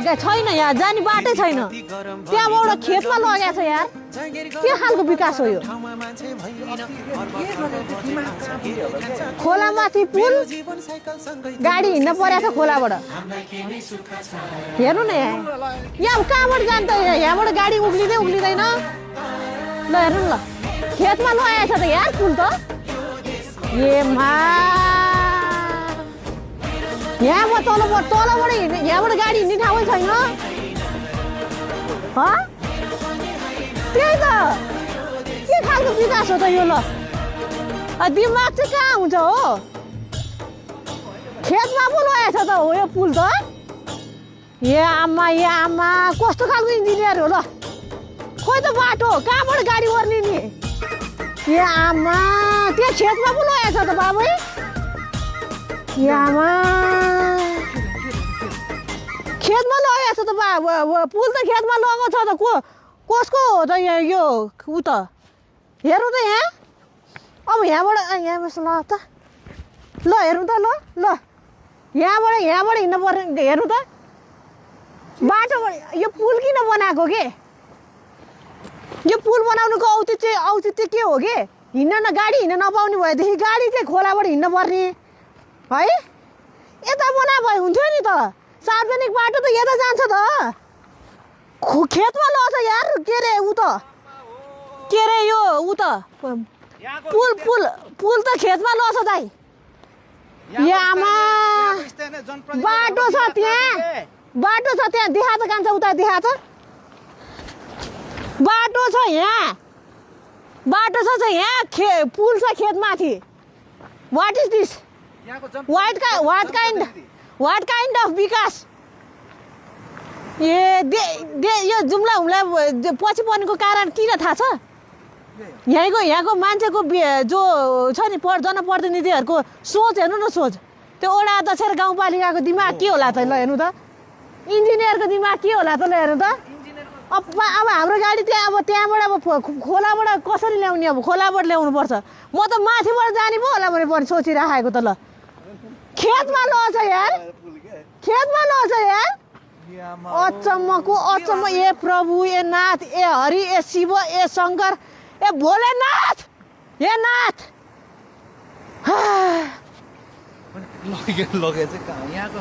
छैन यार, जाने बाटै छैन। त्यहाँबाट खेतमा लगेको छ यार, के खालको विकास हो यो? खोलामाथि पुल, गाडी हिँड्न परेको छ खोलाबाट। हेर्नु न यहाँ कहाँबाट जान्छ? यहाँबाट गाडी उक्लिँदैन। ल हेर्नु ल, खेतमा लगाएको छ त यार पुल त। यहाँ तलबाट यहाँबाट गाडी हिँड्ने ठाउँै छैन। त्यही त, के खालको विकास हो त यो? ल दिमाग चाहिँ कहाँ हुन्छ हो? खेतमा पो लगाएको छ त हो यो पुल त। आमा कस्तो खालको इन्जिनियर हो? ल खोइ त बाटो कहाँबाट गाडी ओर्ने नि? आमा त्यहाँ खेतमा पो लगाएको छ त बाबै। आमा खेतमा लगाएको छ त पुल त खेतमा लगाएको छ त। कसको हो त यो ऊ त? हेर्नु त यहाँ, अब यहाँबाट ल त, ल हेर्नु त, ल यहाँबाट हिँड्नु पर्ने। हेर्नु त बाटोबाट यो पुल किन बनाएको के? यो पुल बनाउनुको औचित्य के हो के? गाडी हिँड्न नपाउने भएदेखि गाडी चाहिँ खोलाबाट हिँड्नु पर्ने है। यता बना भए हुन्थ्यो नि त, सार्वजनिक बाटो त यता जान्छ त। खेतमा लग्छ यार। के अरे ऊ त, के अरे यो ऊ त पुल त खेतमा लग्छ दाइ। आमा बाटो छ त्यहाँ, देखा त कान्छ उता देखा त। बाटो छ यहाँ, पुल छ खेतमाथि। What is this? What kind of विकास? यो जुम्ला हुम्ला पछि पर्नेको कारण किन थाहा छ? यहाँको मान्छेको जो छ नि जनप्रतिनिधिहरूको सोच हेर्नु न, सोच। त्यो वडा अध्यक्ष र गाउँपालिकाको दिमाग के होला त? ल हेर्नु त, इन्जिनियरको दिमाग के होला त? ल हेर्नु त। अब हाम्रो गाडी त्यहाँबाट खोलाबाट कसरी ल्याउने? अब खोलाबाट ल्याउनु पर्छ। म त माथिबाट जाने पो होला भने पनि सोचिराखेको त। ल खेतमा लग्छ यार, अचम्म। ए प्रभु, ए नाथ, ए हरि, ए शिव, ए शङ्कर, ए भोलेनाथ, ए नाथ। लगे चाहिँ कहाँ यहाँको